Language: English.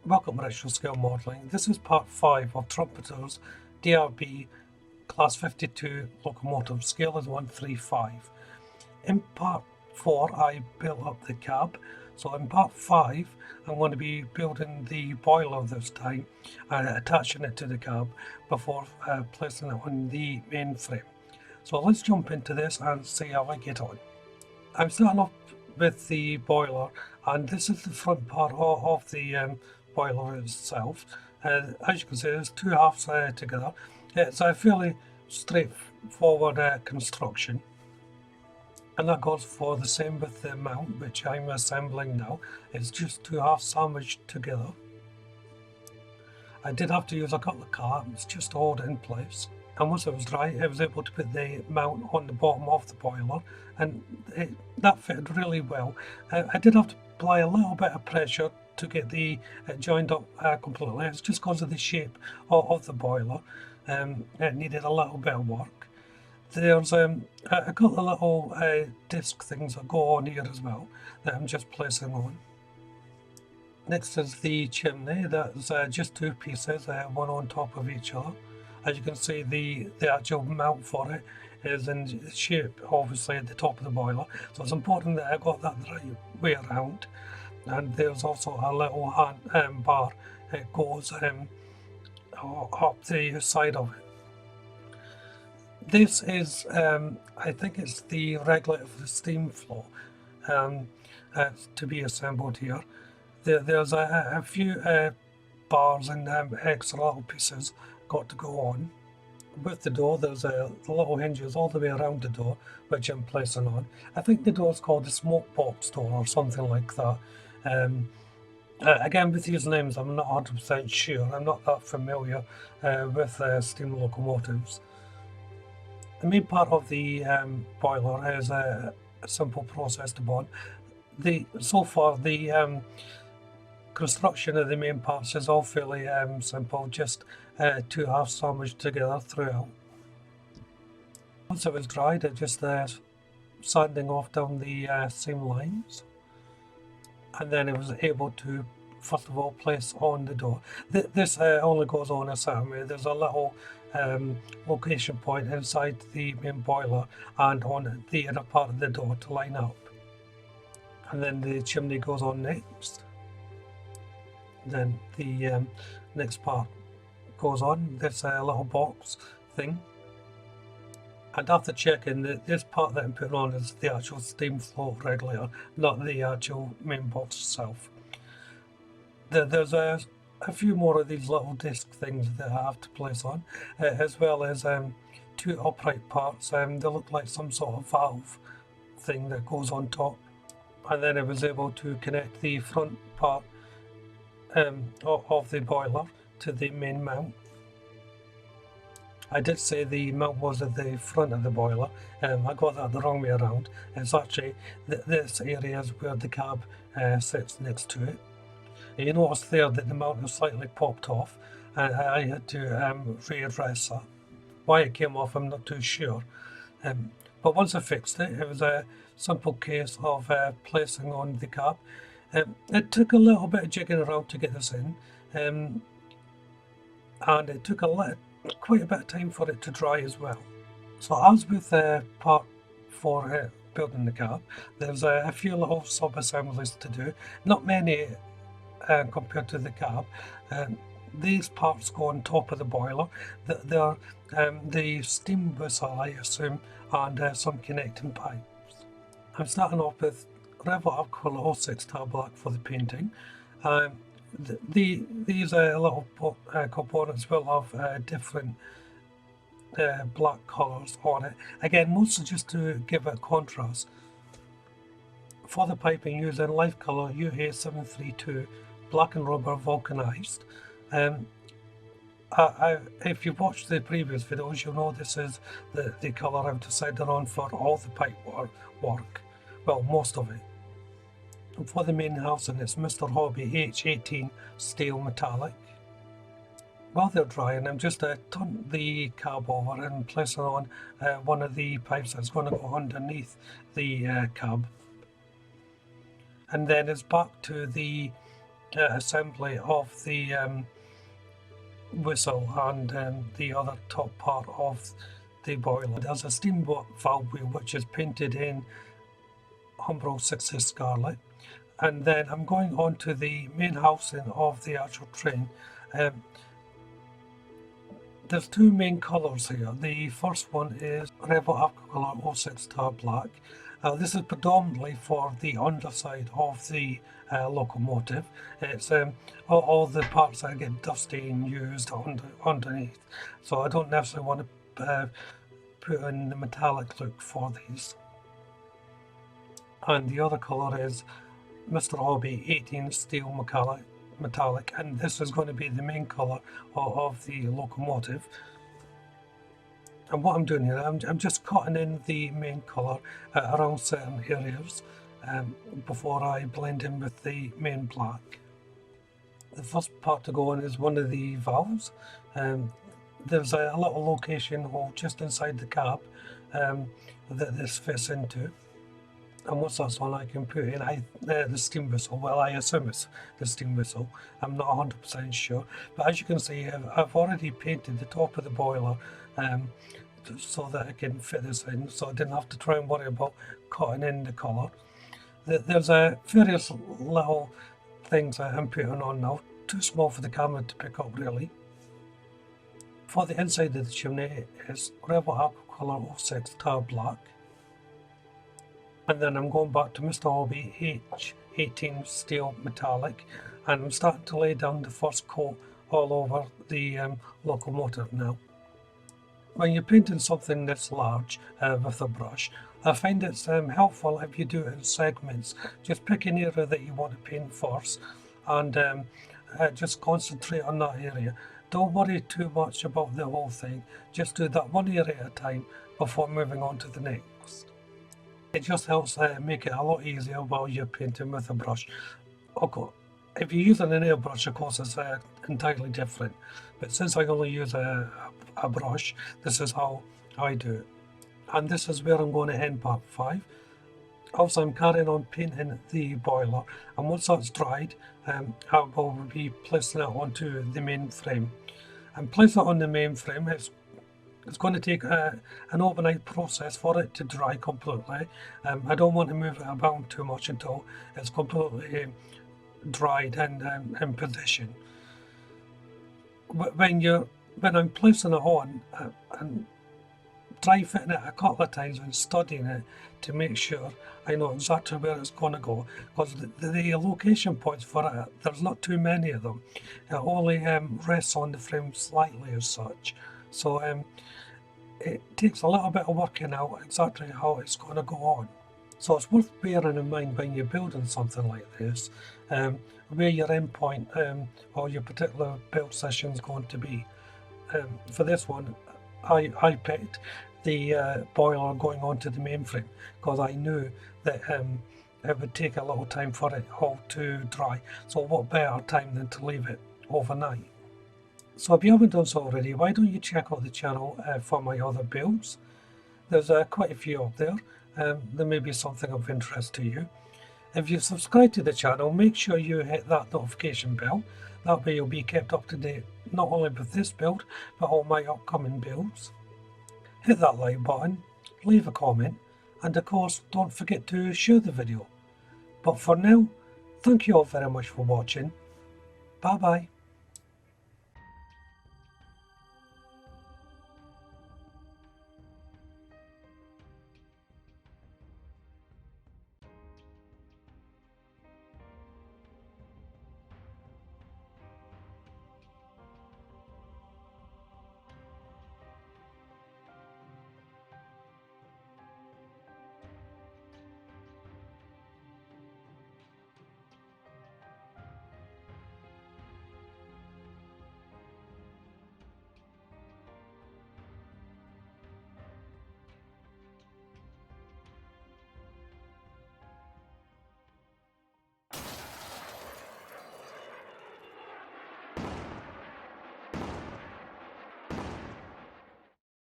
Welcome to Retro Scale Modelling. This is part 5 of Trumpeter's DRB Class 52 Locomotive. Scale is 135. In part 4 I built up the cab. So in part 5 I'm going to be building the boiler this time and attaching it to the cab before placing it on the main frame. So let's jump into this and see how I get on. I'm starting off with the boiler, and this is the front part of the boiler itself. As you can see, there's two halves together. It's a fairly straightforward construction, and that goes for the same with the mount, which I'm assembling now. It's just two halves sandwiched together. I did have to use a couple of clamps just to hold it in place. And once it was dry, I was able to put the mount on the bottom of the boiler, and that fitted really well. I did have to apply a little bit of pressure to get the joined up completely. It's just because of the shape of the boiler. It needed a little bit of work. There's a couple of little disc things that go on here as well that I'm just placing on. Next is the chimney. That's just two pieces, one on top of each other. As you can see, the actual mount for it is in shape, obviously, at the top of the boiler. So it's important that I got that the right way around. And there's also a little hand bar. It goes up the side of it. This is, I think it's the regulator for the steam flow to be assembled here. There's a few bars and extra little pieces got to go on. With the door, there's the little hinges all the way around the door, which I'm placing on. I think the door's called the smoke box door or something like that. Again, with these names, I'm not 100% sure. I'm not that familiar with steam locomotives. The main part of the boiler is a simple process to bond. So far, the construction of the main parts is all fairly simple, just two halves sandwiched together throughout. Once it was dried, I just sanding off down the seam lines, and then I was able to first of all place on the door. This only goes on a certain way. There's a little location point inside the main boiler and on the inner part of the door to line up, and then the chimney goes on next. Then the next part goes on this little box thing, and after checking, this part that I'm putting on is the actual steam flow regulator, not the actual main box itself. There's a few more of these little disc things that I have to place on, as well as two upright parts. They look like some sort of valve thing that goes on top, and then I was able to connect the front part of the boiler to the main mount. I did say the mount was at the front of the boiler. I got that the wrong way around. It's actually this area is where the cab sits next to it. You notice there that the mount has slightly popped off, and I had to readdress that. Why it came off, I'm not too sure. But once I fixed it, it was a simple case of placing on the cab. It took a little bit of jigging around to get this in, and it took quite a bit of time for it to dry as well. So as with part 4 building the cab, there's a few little sub-assemblies to do. Not many compared to the cab. These parts go on top of the boiler. They're the steam whistle, I assume, and some connecting pipes. I'm starting off with Revlon Aquila 06 tab black for the painting. These little components will have different black colours on it. Again, mostly just to give it contrast. For the piping, using light colour UA732 black and rubber vulcanized. If you've watched the previous videos, you'll know this is the colour I've decided on for all the pipe work. Well, most of it. And for the main housing, it's Mr. Hobby H18 steel metallic. While they're drying, I'm just turning the cab over and placing on one of the pipes that's going to go underneath the cab. And then it's back to the assembly of the whistle and the other top part of the boiler. There's a steam valve wheel which is painted in Umbro 60 Scarlet, and then I'm going on to the main housing of the actual train. There's two main colours here. The first one is Rebel Aquacolor 06 Tar Black. This is predominantly for the underside of the locomotive. It's all the parts that get dusty and used underneath. So I don't necessarily want to put in the metallic look for these. And the other colour is Mr. Hobby 18 Steel Metallic, and this is going to be the main colour of the locomotive. And what I'm doing here, I'm just cutting in the main colour around certain areas before I blend in with the main black. The first part to go in is one of the valves. There's a little location hole just inside the cab that this fits into. And once that's on, I can put in the steam whistle. Well, I assume it's the steam whistle. I'm not 100% sure. But as you can see, I've already painted the top of the boiler so that I can fit this in, so I didn't have to try and worry about cutting in the colour. There's various little things that I'm putting on now. Too small for the camera to pick up, really. For the inside of the chimney, it's Rebel Aquacolor 06 Tar Black. And then I'm going back to Mr. Hobby H18 Steel Metallic, and I'm starting to lay down the first coat all over the locomotive now. When you're painting something this large with a brush, I find it's helpful if you do it in segments. Just pick an area that you want to paint first and just concentrate on that area. Don't worry too much about the whole thing, just do that one area at a time before moving on to the next. It just helps make it a lot easier while you're painting with a brush. Okay. If you're using an airbrush, of course, it's entirely different. But since I only use a brush, this is how I do it. And this is where I'm going to end part 5. Also, I'm carrying on painting the boiler. And once that's dried, I will be placing it onto the main frame. And placing it on the main frame, it's going to take an overnight process for it to dry completely. I don't want to move it about too much until it's completely dried and in position. When I'm placing it on and try fitting it a couple of times and studying it to make sure I know exactly where it's going to go, because the location points for it, there's not too many of them. It only rests on the frame slightly as such. So it takes a little bit of working out exactly how it's going to go on. So it's worth bearing in mind when you're building something like this, where your endpoint or your particular build session is going to be. For this one, I picked the boiler going onto the mainframe because I knew that it would take a little time for it all to dry. So what better time than to leave it overnight? So if you haven't done so already, why don't you check out the channel for my other builds? There's quite a few up there. There may be something of interest to you. If you've subscribed to the channel, make sure you hit that notification bell. That way you'll be kept up to date not only with this build, but all my upcoming builds. Hit that like button, leave a comment, and of course don't forget to share the video. But for now, thank you all very much for watching. Bye bye.